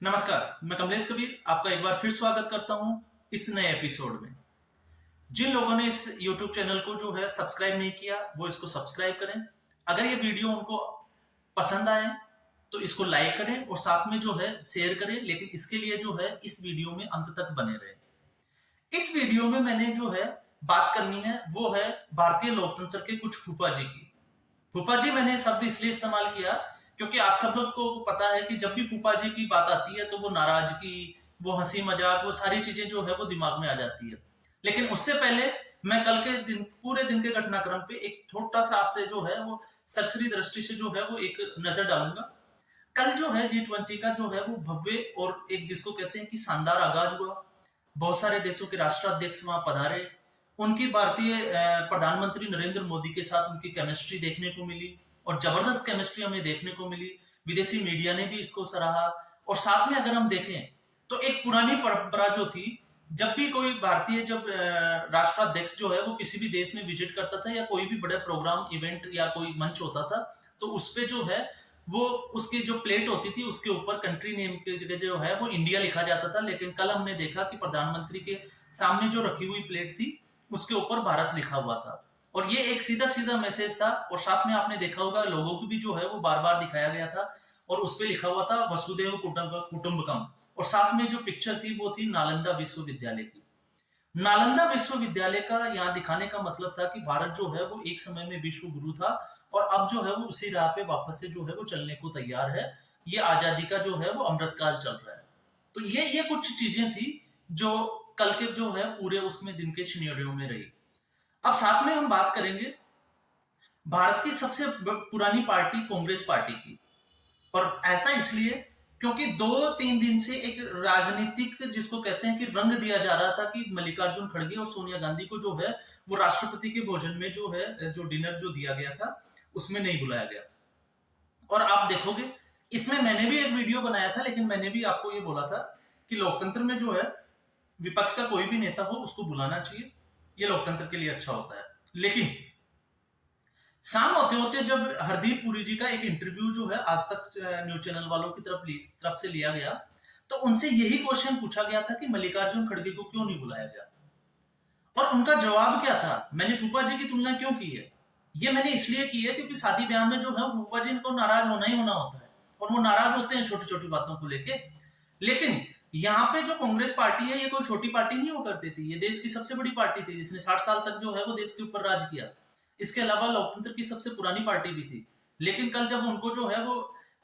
नमस्कार, मैं कमलेश कबीर आपका एक बार फिर स्वागत करता हूं इस नए एपिसोड में। जिन लोगों ने इस YouTube चैनल को जो है सब्सक्राइब नहीं किया, वो इसको सब्सक्राइब करें। अगर ये वीडियो उनको पसंद आए, तो इसको लाइक करें और साथ में जो है शेयर करें, लेकिन इसके लिए जो है इस वीडियो में अंत तक बने रहें। इस वीडियो में मैंने जो है बात करनी है, वो है भारतीय लोकतंत्र के कुछ फूफा जी की। फूफा जी मैंने शब्द इसलिए इस्तेमाल किया क्योंकि आप सब लोग को पता है कि जब भी फूफा जी की बात आती है तो वो नाराजगी, वो हंसी मजाक, वो सारी चीजें जो है वो दिमाग में आ जाती है। लेकिन उससे पहले मैं कल के दिन, पूरे दिन के घटनाक्रम पे एक छोटा सा आपसे जो है वो सरसरी दृष्टि से जो है वो एक नजर डालूंगा। कल जो है G20 का जो है वो भव्य और एक जिसको कहते हैं कि शानदार आगाज हुआ। बहुत सारे देशों के राष्ट्राध्यक्ष वहां पधारे। उनकी भारतीय प्रधानमंत्री नरेंद्र मोदी के साथ उनकी केमिस्ट्री देखने को मिली और जबरदस्त केमिस्ट्री हमें देखने को मिली। विदेशी मीडिया ने भी इसको सराहा। और साथ में अगर हम देखें तो एक पुरानी परंपरा जो थी, जब भी कोई भारतीय जब राष्ट्राध्यक्ष जो है वो किसी भी देश में विजिट करता था या कोई भी बड़ा प्रोग्राम इवेंट या कोई मंच होता था, तो उस पे जो है वो उसकी जो प्लेट होती थी उसके ऊपर कंट्री नेम की जगह जो है वो इंडिया लिखा जाता था। लेकिन कल हमने देखा कि प्रधानमंत्री के सामने जो रखी हुई प्लेट थी उसके ऊपर भारत लिखा हुआ था। और ये एक सीधा सीधा मैसेज था। और साथ में आपने देखा होगा लोगों को भी जो है वो बार बार दिखाया गया था और उस पर लिखा हुआ था वसुदेव कुटुंबकम। और साथ में जो पिक्चर थी वो थी नालंदा विश्वविद्यालय की। नालंदा विश्वविद्यालय का यहाँ दिखाने का मतलब था कि भारत जो है वो एक समय में विश्व गुरु था और अब जो है वो उसी राह पे वापस से जो है वो चलने को तैयार है। ये आजादी का जो है वो अमृतकाल चल रहा है। तो ये कुछ चीजें थी जो कल के जो है पूरे उसमें दिन के सिनेरियो में रही। अब साथ में हम बात करेंगे भारत की सबसे पुरानी पार्टी कांग्रेस पार्टी की। और ऐसा इसलिए क्योंकि 2-3 दिन से एक राजनीतिक जिसको कहते हैं कि रंग दिया जा रहा था कि मल्लिकार्जुन खड़गे और सोनिया गांधी को जो है वो राष्ट्रपति के भोजन में जो है जो डिनर जो दिया गया था उसमें नहीं बुलाया गया। और आप देखोगे इसमें मैंने भी एक वीडियो बनाया था, लेकिन मैंने भी आपको ये बोला था कि लोकतंत्र में जो है विपक्ष का कोई भी नेता हो उसको बुलाना चाहिए, ये लोकतंत्र के लिए अच्छा होता है। लेकिन शाम होते होते जब हरदीप पुरी जी का एक इंटरव्यू जो है आज तक न्यूज चैनल वालों की तरफ से लिया गया, तो उनसे यही क्वेश्चन पूछा गया था कि मल्लिकार्जुन खड़गे को क्यों नहीं बुलाया गया। और उनका जवाब क्या था, मैंने फूफा जी की तुलना क्यों की है, ये मैंने इसलिए की है क्योंकि शादी ब्याह में जो है फूफा जी को नाराज होना ही होना होता है और वो नाराज होते हैं छोटी छोटी बातों को लेके। लेकिन यहाँ पे जो कांग्रेस पार्टी है ये कोई छोटी पार्टी नहीं हो करती थी, ये देश की सबसे बड़ी पार्टी थी जिसने 60 साल तक जो है वो देश के ऊपर राज किया। इसके अलावा लोकतंत्र की सबसे पुरानी पार्टी भी थी। लेकिन कल जब उनको जो है वो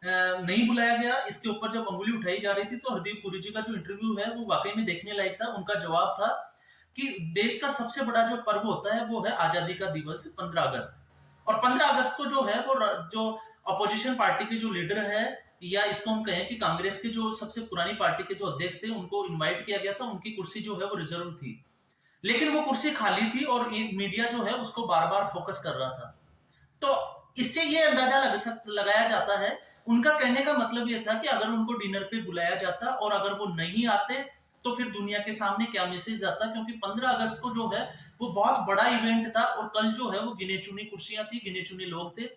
नहीं बुलाया गया, इसके ऊपर जब अंगुली उठाई जा रही थी, तो हरदीप पुरी जी का जो इंटरव्यू है वो वाकई में देखने लायक था। उनका जवाब था कि देश का सबसे बड़ा जो पर्व होता है वो है आजादी का दिवस 15 अगस्त। और 15 अगस्त को जो है वो जो अपोजिशन पार्टी के जो लीडर है, या इसको हम कहें कि कांग्रेस के जो सबसे पुरानी पार्टी के जो अध्यक्ष थे, उनको इनवाइट किया गया था। उनकी कुर्सी जो है वो रिजर्व थी, लेकिन वो कुर्सी खाली थी और मीडिया जो है उसको बार बार फोकस कर रहा था। तो इससे ये अंदाजा लगाया जाता है, उनका कहने का मतलब ये था कि अगर उनको डिनर पे बुलाया जाता और अगर वो नहीं आते तो फिर दुनिया के सामने क्या मैसेज आता, क्योंकि 15 अगस्त को जो है वो बहुत बड़ा इवेंट था। और कल जो है वो गिने चुनी कुर्सियां थी, गिने चुने लोग थे,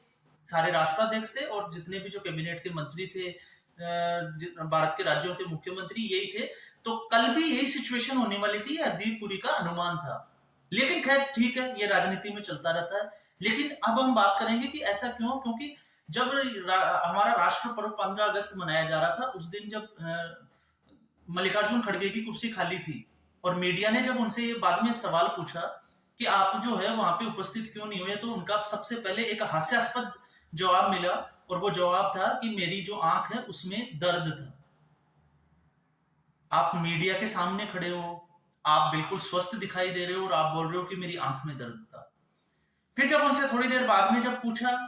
सारे राष्ट्राध्यक्ष थे और जितने भी जो कैबिनेट के मंत्री थे, भारत के राज्यों के मुख्यमंत्री यही थे। तो कल भी यही सिचुएशन होने वाली थी, हरदीप पुरी का अनुमान था। लेकिन खैर ठीक है, ये राजनीति में चलता रहता है। लेकिन अब हम बात करेंगे कि ऐसा क्यों, क्योंकि जब हमारा राष्ट्र पर्व 15 अगस्त मनाया जा रहा था, उस दिन जब मल्लिकार्जुन खड़गे की कुर्सी खाली थी और मीडिया ने जब उनसे ये बाद में सवाल पूछा कि आप जो है वहां पे उपस्थित क्यों नहीं हुए, तो उनका सबसे पहले एक हास्यास्पद जवाब मिला और वो जवाब था कि मेरी जो आंख है उसमें दर्द था। आप मीडिया के सामने खड़े हो, आप बिल्कुल स्वस्थ दिखाई दे रहे हो और आप बोल रहे हो कि मेरी आंख में दर्द था। फिर जब उनसे थोड़ी देर बाद में जब पूछा,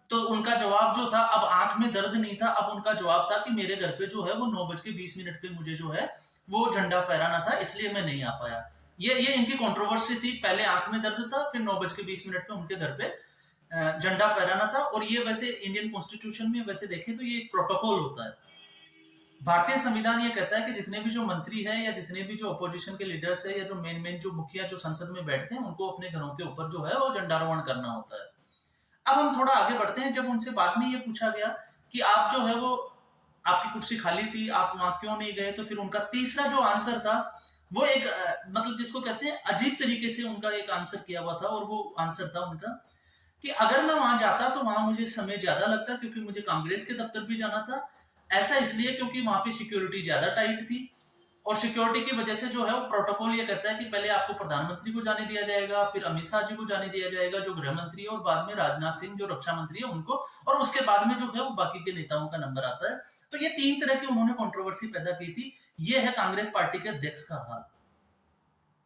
तो उनका जवाब जो था, अब आंख में दर्द नहीं था, अब उनका जवाब था कि मेरे घर पे जो है वो 9:20 पे मुझे जो है वो झंडा फहराना था, इसलिए मैं नहीं आ पाया। ये इनकी कंट्रोवर्सी थी, पहले आंख में दर्द था, फिर 9:20 पे उनके घर पे झंडा फहराना था। और ये वैसे इंडियन कॉन्स्टिट्यूशन में वैसे देखें तो ये एक प्रोटोकॉल होता है। भारतीय संविधान ये कहता है कि जितने भी जो मंत्री है या जितने भी जो अपोजिशन के लीडर्स है या जो मेन जो मुखिया जो संसद में बैठते हैं, उनको अपने घरों के ऊपर जो है वो झंडारोहण करना होता है। अब हम थोड़ा आगे बढ़ते हैं। जब उनसे बाद में ये पूछा गया कि आप जो है वो आपकी कुर्सी खाली थी, आप वहां क्यों नहीं गए? तो फिर उनका तीसरा जो आंसर था वो एक मतलब जिसको कहते हैं अजीब तरीके से उनका एक आंसर किया हुआ था, और वो आंसर था उनका कि अगर मैं वहां जाता तो वहां मुझे समय ज्यादा लगता क्योंकि मुझे कांग्रेस के दफ्तर भी जाना था। ऐसा इसलिए क्योंकि वहां पे सिक्योरिटी ज्यादा टाइट थी, और सिक्योरिटी की वजह से जो है वो प्रोटोकॉल ये कहता है कि पहले आपको प्रधानमंत्री को जाने दिया जाएगा, फिर अमित शाह जी को जाने दिया जाएगा जो गृह मंत्री है, और बाद में राजनाथ सिंह जो रक्षा मंत्री है उनको, और उसके बाद में जो है वो बाकी के नेताओं का नंबर आता है। तो ये 3 तरह की उन्होंने कंट्रोवर्सी पैदा की थी। ये है कांग्रेस पार्टी के अध्यक्ष का हाल।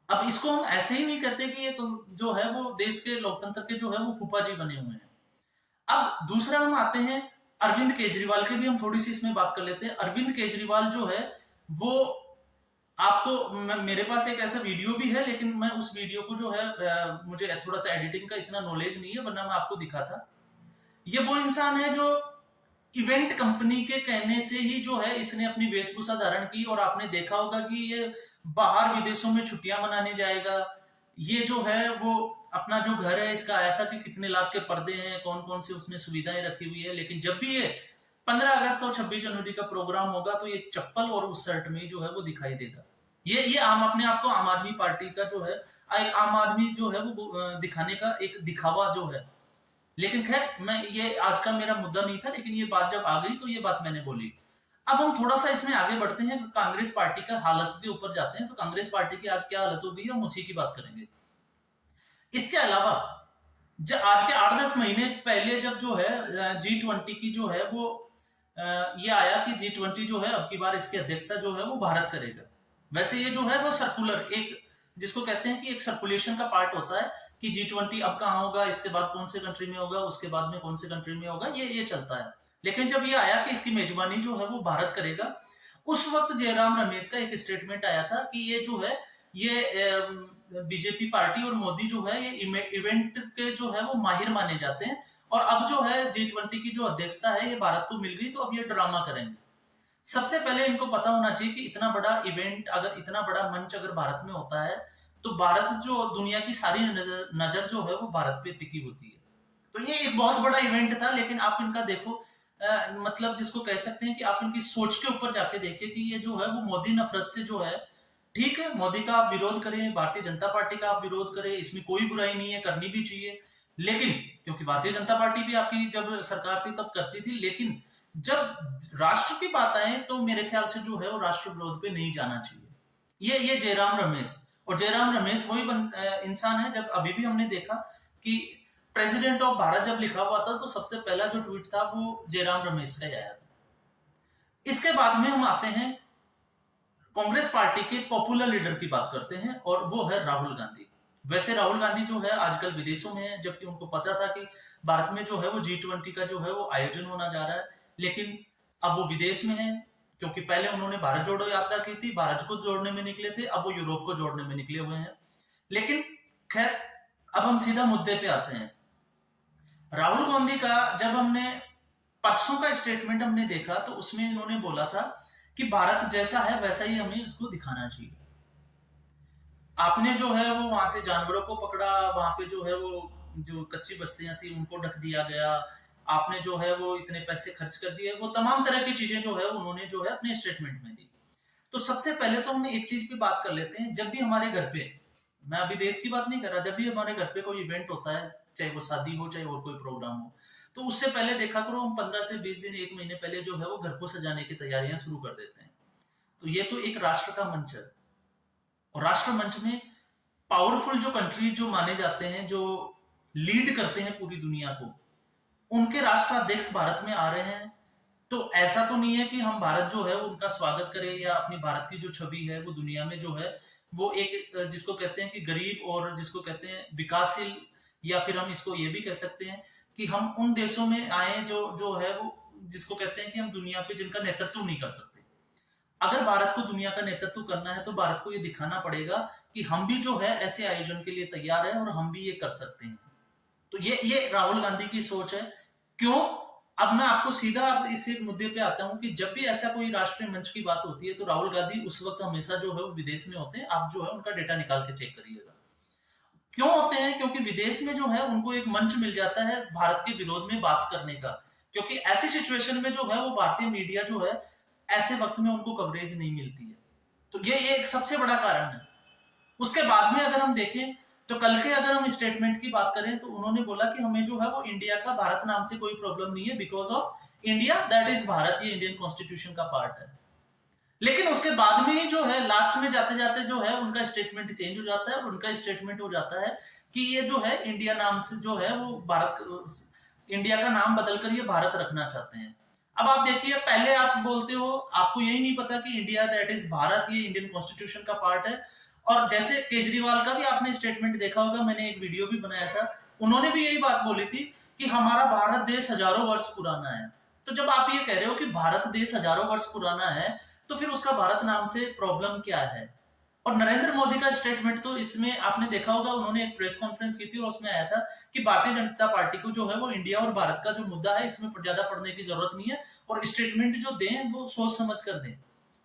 अब इसको हम ऐसे ही नहीं कहते कि ये जो है वो देश के लोकतंत्र के जो है वो फूफा जी बने हुए हैं। अब दूसरा हम आते हैं अरविंद केजरीवाल की भी हम थोड़ी सी इसमें बात कर लेते हैं। अरविंद केजरीवाल जो है वो आपको मेरे पास एक ऐसा वीडियो भी है, लेकिन मैं उस वीडियो को जो है मुझे थोड़ा सा एडिटिंग का इतना नॉलेज नहीं है, वरना मैं आपको दिखाता। ये वो इंसान है जो इवेंट कंपनी के कहने से ही जो है इसने अपनी वेशभूषा धारण की, और आपने देखा होगा कि ये बाहर विदेशों में छुट्टियां मनाने जाएगा। ये जो है वो अपना जो घर है इसका आया था कि कितने लाख के पर्दे हैं, कौन कौन सी उसने सुविधाएं रखी हुई है, लेकिन जब भी ये 15 अगस्त और 26 जनवरी का प्रोग्राम होगा तो ये चप्पल और उस शर्ट में जो है वो दिखाई देगा। ये आम अपने आप को आम आदमी पार्टी का जो है एक आम आदमी जो है वो दिखाने का एक दिखावा जो है। लेकिन खैर मैं ये आज का मेरा मुद्दा नहीं था, लेकिन ये बात जब आ गई तो ये बात मैंने बोली। अब हम थोड़ा सा इसमें आगे बढ़ते हैं, कांग्रेस पार्टी का हालत के ऊपर जाते हैं। तो कांग्रेस पार्टी की आज क्या हालत हो गई हम उसी की बात करेंगे। इसके अलावा जब आज के 8-10 महीने पहले जब जो है G20 की जो है वो ये आया कि G20 जो है अब की बार इसकी अध्यक्षता जो है वो भारत करेगा। वैसे ये जो है वो सर्कुलर एक जिसको कहते हैं कि एक सर्कुलेशन का पार्ट होता है कि G20 अब कहाँ होगा, इसके बाद कौन से कंट्री में होगा, उसके बाद में कौन से कंट्री में होगा, ये चलता है। लेकिन जब ये आया कि इसकी मेजबानी जो है वो भारत करेगा, उस वक्त जयराम रमेश का एक स्टेटमेंट आया था कि ये जो है ये बीजेपी पार्टी और मोदी जो है ये इवेंट के जो है वो माहिर माने जाते हैं, और अब जो है G20 की जो अध्यक्षता है ये भारत को मिल गई तो अब ये ड्रामा करेंगे। सबसे पहले इनको पता होना चाहिए कि इतना बड़ा इवेंट, अगर इतना बड़ा मंच अगर भारत में होता है तो भारत जो दुनिया की सारी नजर जो है वो भारत पे टिकी होती है। तो ये एक बहुत बड़ा इवेंट था, लेकिन आप इनका देखो मतलब जिसको कह सकते हैं कि आप इनकी सोच के ऊपर जाके देखिए कि ये जो है वो मोदी नफरत से जो है, ठीक है मोदी का आप विरोध करें, भारतीय जनता पार्टी का आप विरोध करें, इसमें कोई बुराई नहीं है, करनी भी चाहिए। लेकिन क्योंकि भारतीय जनता पार्टी भी आपकी जब सरकार थी तब करती थी, लेकिन जब राष्ट्र की बात आए तो मेरे ख्याल से जो है वो राष्ट्र विरोध पे नहीं जाना चाहिए। ये जयराम रमेश, और जयराम रमेश वही इंसान है जब अभी भी हमने देखा कि प्रेसिडेंट ऑफ भारत जब लिखा हुआ था तो सबसे पहला जो ट्वीट था वो जयराम रमेश का आया था। इसके बाद में हम आते हैं कांग्रेस पार्टी के पॉपुलर लीडर की बात करते हैं, और वो है राहुल गांधी। वैसे राहुल गांधी जो है आजकल विदेशों में है, जबकि उनको पता था कि भारत में जो है वो G20 का जो है वो आयोजन होना जा रहा है, लेकिन अब वो विदेश में है क्योंकि पहले उन्होंने भारत जोड़ो यात्रा की थी, भारत को जोड़ने में निकले थे, अब वो यूरोप को जोड़ने में निकले हुए हैं। लेकिन खैर अब हम सीधा मुद्दे पे आते हैं। राहुल गांधी का जब हमने परसों का स्टेटमेंट हमने देखा तो उसमें इन्होंने बोला था कि भारत जैसा है वैसा ही हमें इसको दिखाना चाहिए। आपने जो है वो वहां से जानवरों को पकड़ा, वहां पे जो है वो जो कच्ची बस्तियां थी उनको ढक दिया गया, आपने जो है वो इतने पैसे खर्च कर दिए, वो तमाम तरह की चीजें जो है उन्होंने जो है अपने स्टेटमेंट में दी। तो सबसे पहले तो हम एक चीज पे बात कर लेते हैं, जब भी हमारे घर पे, मैं अभी देश की बात नहीं कर रहा, जब भी हमारे घर पे कोई इवेंट होता है, चाहे वो शादी हो चाहे और कोई प्रोग्राम हो, तो उससे पहले देखा करो हम 15 से 20 दिन 1 महीने पहले जो है वो घर को सजाने की तैयारियां शुरू कर देते हैं। तो ये तो एक राष्ट्र का मंच है, और राष्ट्र मंच में पावरफुल जो कंट्री जो माने जाते हैं, जो लीड करते हैं पूरी दुनिया को, उनके राष्ट्राध्यक्ष भारत में आ रहे हैं। तो ऐसा तो नहीं है कि हम भारत जो है उनका स्वागत करें, या अपनी भारत की जो छवि है वो दुनिया में जो है वो एक जिसको कहते हैं कि गरीब और जिसको कहते हैं विकासशील, या फिर हम इसको ये भी कह सकते हैं कि हम उन देशों में आए जो जो है वो जिसको कहते हैं कि हम दुनिया पे जिनका नेतृत्व नहीं कर सकते। अगर भारत को दुनिया का नेतृत्व करना है तो भारत को ये दिखाना पड़ेगा कि हम भी जो है ऐसे आयोजन के लिए तैयार है और हम भी ये कर सकते हैं। तो ये राहुल गांधी की सोच है। क्यों? अब मैं आपको सीधा इस एक मुद्दे पे आता हूं कि जब भी ऐसा कोई राष्ट्रीय मंच की बात होती है तो राहुल गांधी उस वक्त हमेशा जो है वो विदेश में होते हैं। आप जो है उनका डेटा निकाल के चेक करिएगा। क्यों होते हैं? क्योंकि विदेश में जो है उनको एक मंच मिल जाता है भारत के विरोध में बात करने का, क्योंकि ऐसी सिचुएशन में जो है वो भारतीय मीडिया जो है ऐसे वक्त में उनको कवरेज नहीं मिलती है। तो ये एक सबसे बड़ा कारण है। उसके बाद में अगर हम देखें तो कल के अगर हम स्टेटमेंट की बात करें तो उन्होंने बोला कि हमें जो है वो इंडिया का भारत नाम से कोई प्रॉब्लम नहीं है, because of India that is Bharat, ये इंडियन कॉन्स्टिट्यूशन का पार्ट है। लेकिन उसके बाद में ही जो है लास्ट में जाते जाते जो है उनका स्टेटमेंट चेंज हो जाता है और उनका स्टेटमेंट हो जाता है कि ये जो है इंडिया नाम से जो है वो भारत, इंडिया का नाम बदलकर ये भारत रखना चाहते हैं। अब आप देखिए, पहले आप बोलते हो आपको यही नहीं पता कि इंडिया दैट इज भारत ये इंडियन कॉन्स्टिट्यूशन का पार्ट है। और जैसे केजरीवाल का भी आपने स्टेटमेंट देखा होगा, मैंने एक वीडियो भी बनाया था, उन्होंने भी यही बात बोली थी कि हमारा भारत देश हजारों वर्ष पुराना है। तो जब आप ये कह रहे हो कि भारत देश हजारों वर्ष पुराना है तो फिर उसका भारत नाम से प्रॉब्लम क्या है? और नरेंद्र मोदी का स्टेटमेंट तो इसमें आपने देखा होगा, उन्होंने एक प्रेस कॉन्फ्रेंस की थी और उसमें आया था कि भारतीय जनता पार्टी को जो है वो इंडिया और भारत का जो मुद्दा है इसमें ज्यादा पढ़ने की जरूरत नहीं है और स्टेटमेंट जो दें वो सोच समझ कर दें।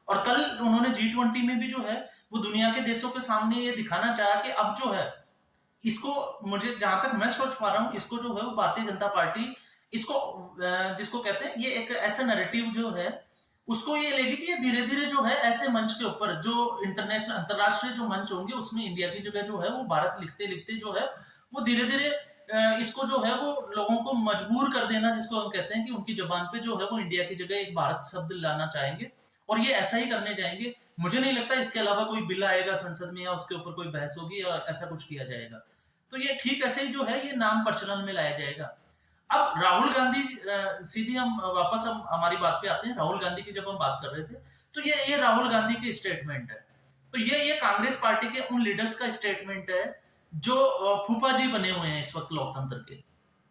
और कल उन्होंने G20 में भी जो है वो दुनिया के देशों के सामने ये दिखाना चाहा कि अब जो है इसको, मुझे जहां तक मैं सोच पा रहा हूँ, इसको जो है वो भारतीय जनता पार्टी इसको जिसको कहते हैं ये एक ऐसा नैरेटिव जो है उसको ये लेगी कि ये धीरे धीरे जो है ऐसे मंच के ऊपर जो इंटरनेशनल अंतरराष्ट्रीय जो मंच होंगे उसमें इंडिया की जगह जो है वो भारत लिखते लिखते जो है वो धीरे धीरे इसको जो है वो लोगों को मजबूर कर देना, जिसको हम कहते हैं कि उनकी जबान पे जो है वो इंडिया की जगह एक भारत शब्द लाना चाहेंगे और ये ऐसा ही करने जाएंगे। मुझे नहीं लगता इसके अलावा कोई बिल आएगा संसद में या उसके ऊपर कोई बहस होगी या ऐसा कुछ किया जाएगा। तो ये ठीक ऐसे ही जो है ये नाम प्रचलन में लाया जाएगा। अब राहुल गांधी, सीधी हम वापस हम हमारी बात पे आते हैं, राहुल गांधी की जब हम बात कर रहे थे तो ये राहुल गांधी के स्टेटमेंट है। तो ये कांग्रेस पार्टी के उन लीडर्स का स्टेटमेंट है जो फूफा जी बने हुए हैं इस वक्त लोकतंत्र के।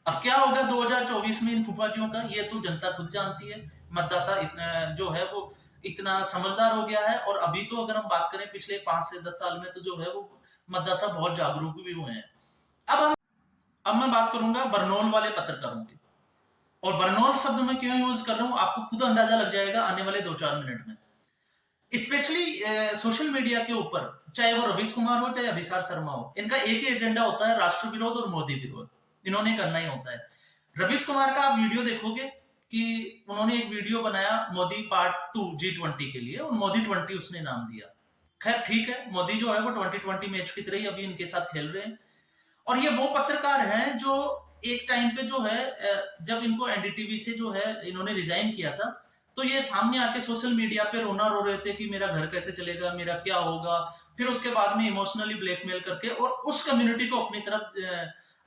अब क्या होगा 2024 में इन फूफाजियों का, ये तो जनता खुद जानती है। मतदाता जो है वो इतना समझदार हो गया है और अभी तो अगर हम बात करें पिछले 5 से 10 साल में तो जो है वो मतदाता बहुत जागरूक भी हुए हैं। अब मैं बात करूंगा बरनौल वाले पत्रकारों की। और बरनौल शब्द मैं क्यों यूज कर रहा हूं आपको खुद अंदाजा लग जाएगा आने वाले 2-4 मिनट में। स्पेशली सोशल मीडिया के ऊपर, चाहे वो रवीश कुमार हो चाहे अभिसार शर्मा हो, इनका एक ही एजेंडा होता है, राष्ट्र विरोध और मोदी विरोध। इन्होंने करना ही होता है। रवीश कुमार का आप वीडियो देखोगे कि उन्होंने एक वीडियो बनाया मोदी पार्ट 2 G20 के लिए और मोदी 20 उसने नाम दिया। खैर ठीक है, मोदी जो है वो 2020 मैच की तरह ही अभी इनके साथ खेल रहे हैं। और ये वो पत्रकार हैं जो एक टाइम पे जो है जब इनको एनडीटीवी से जो है इन्होंने रिजाइन किया था तो ये सामने आके सोशल मीडिया पे रोना रो रहे थे कि मेरा घर कैसे चलेगा, मेरा क्या होगा। फिर उसके बाद में इमोशनली ब्लैकमेल करके और उस कम्युनिटी को अपनी तरफ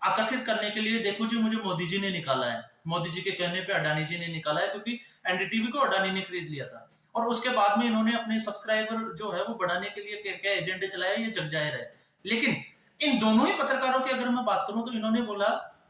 आकर्षित करने के लिए, देखो जी मुझे मोदी जी ने निकाला है, मोदी जी के कहने पे अडानी जी ने निकाला है, क्योंकि एनडीटीवी को अडानी ने खरीद लिया था। और उसके बाद में इन्होंने अपने सब्सक्राइबर जो है वो बढ़ाने के लिए क्या क्या एजेंडे चलाए ये जग जाहिर है। लेकिन इन दोनों ही पत्रकारों की अगर मैं बात करूं तो इन्होंने बोला,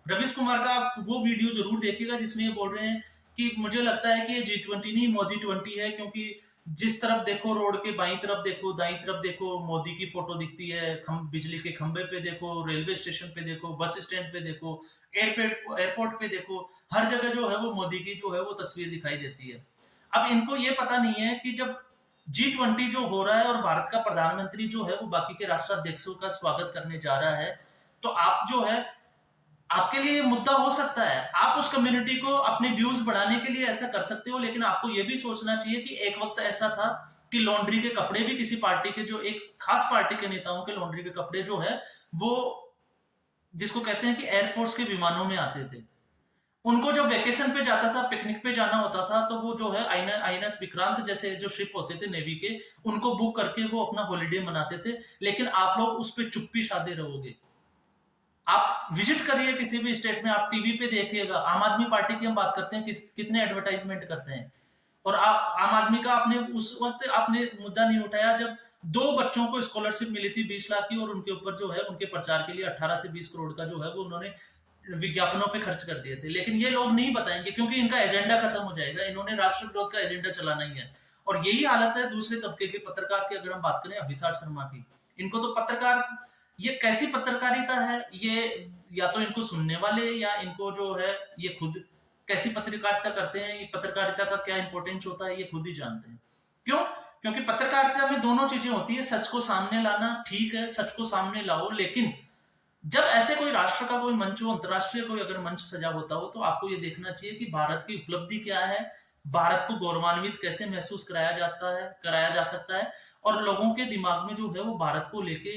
रवीश कुमार का आप वो वीडियो जरूर देखिएगा जिसमें ये बोल रहे हैं कि मुझे लगता है कि ये G20 नहीं मोदी 20 है, क्योंकि जिस तरफ देखो रोड के बाईं तरफ देखो दाईं तरफ देखो मोदी की फोटो दिखती है, बिजली के खंबे पे देखो, रेलवे स्टेशन पे देखो, बस स्टैंड पे देखो, एयरपोर्ट पे देखो, हर जगह जो है वो मोदी की जो है वो तस्वीर दिखाई देती है। अब इनको ये पता नहीं है कि जब G20 जो हो रहा है और भारत का प्रधानमंत्री जो है वो बाकी के राष्ट्राध्यक्षों का स्वागत करने जा रहा है, तो आप जो है आपके लिए ये मुद्दा हो सकता है, आप उस कम्युनिटी को अपने व्यूज बढ़ाने के लिए ऐसा कर सकते हो, लेकिन आपको ये भी सोचना चाहिए कि एक वक्त ऐसा था कि लॉन्ड्री के कपड़े भी किसी पार्टी के, जो एक खास पार्टी के नेताओं के लॉन्ड्री के कपड़े जो है वो जिसको कहते हैं कि एयरफोर्स के विमानों में आते थे। उनको जब वेकेशन पे जाता था, पिकनिक पे जाना होता था, तो वो जो है आईएनएस विक्रांत जैसे जो शिप होते थे नेवी के, उनको बुक करके वो अपना हॉलिडे मनाते थे। लेकिन आप लोग उस पर चुप्पी साधे रहोगे। आप विजिट करिए किसी भी स्टेट में, आप टीवी पे देखिएगा, आम आदमी पार्टी की हम बात करते हैं कितने एडवर्टाइजमेंट करते हैं। और आप आम आदमी का आपने उस वक्त आपने मुद्दा नहीं उठाया जब 2 बच्चों को स्कॉलरशिप मिली थी 20 लाख की और उनके ऊपर जो है उनके प्रचार के लिए 18 से 20 करोड़ का जो है वो उन्होंने विज्ञापनों पे खर्च कर दिए थे। लेकिन ये लोग नहीं बताएंगे क्योंकि इनका एजेंडा खत्म हो जाएगा, इन्होंने राष्ट्र विरोध का एजेंडा चलाना ही है। और यही हालत है दूसरे तबके के पत्रकार की। अगर हम बात करें अभिसार शर्मा की, इनको तो पत्रकार, ये कैसी पत्रकारिता है ये, या तो इनको सुनने वाले या इनको जो है ये खुद कैसी पत्रकारिता करते हैं, ये पत्रकारिता का क्या इंपॉर्टेंस होता है ये खुद ही जानते हैं। क्यों? क्योंकि पत्रकारिता में दोनों चीजें होती है, सच को सामने लाना ठीक है, सच को सामने लाओ, लेकिन जब ऐसे कोई राष्ट्र का कोई मंच हो, अंतरराष्ट्रीय कोई अगर मंच सजा होता हो, तो आपको ये देखना चाहिए कि भारत की उपलब्धि क्या है, भारत को गौरवान्वित कैसे महसूस कराया जा सकता है, और लोगों के दिमाग में जो है वो भारत को लेके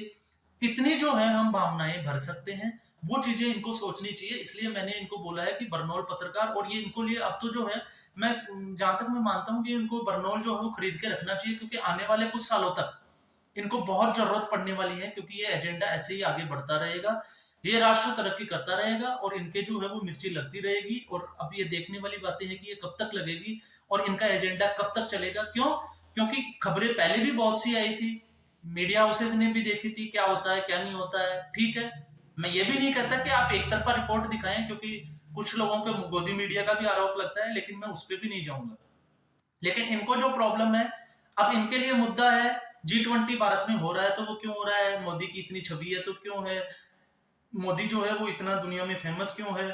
कितनी जो है हम भावनाएं भर सकते हैं, वो चीजें इनको सोचनी चाहिए। इसलिए मैंने इनको बोला है कि बर्नौल पत्रकार, और ये इनको लिए अब तो जो है, मैं जहां तक मैं मानता हूँ कि इनको बर्नौल जो है वो खरीद के रखना चाहिए, क्योंकि आने वाले कुछ सालों तक इनको बहुत जरूरत पड़ने वाली है, क्योंकि ये एजेंडा ऐसे ही आगे बढ़ता रहेगा, ये राष्ट्र तरक्की करता रहेगा और इनके जो है वो मिर्ची लगती रहेगी। और अब ये देखने वाली बातें हैं कि ये कब तक लगेगी और इनका एजेंडा कब तक चलेगा। क्यों? क्योंकि खबरें पहले भी बहुत सी आई थी, मीडिया हाउसेज ने भी देखी थी क्या होता है क्या नहीं होता है। ठीक है, मैं ये भी नहीं कहता कि आप एक तरफा रिपोर्ट दिखाएं, क्योंकि कुछ लोगों को गोदी मीडिया का भी आरोप लगता है, लेकिन मैं उस पर भी नहीं जाऊंगा। लेकिन इनको जो प्रॉब्लम है, अब इनके लिए मुद्दा है G20 भारत में हो रहा है, तो वो क्यों हो रहा है, मोदी की इतनी छवि है तो क्यों है, मोदी जो है वो इतना दुनिया में फेमस क्यों है,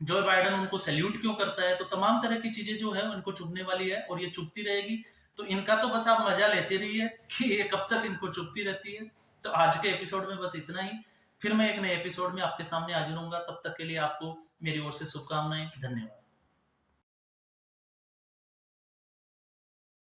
जो बाइडन उनको सैल्यूट क्यों करता है। तो तमाम तरह की चीजें जो है उनको चुभने वाली है और ये चुभती रहेगी। तो इनका तो बस आप मजा लेते रहिए कि ये कब तक इनको चुभती रहती है। तो आज के एपिसोड में बस इतना ही, फिर मैं एक नए एपिसोड में आपके सामने हाजिर होऊंगा। तब तक के लिए आपको मेरी ओर से शुभकामनाएं। धन्यवाद।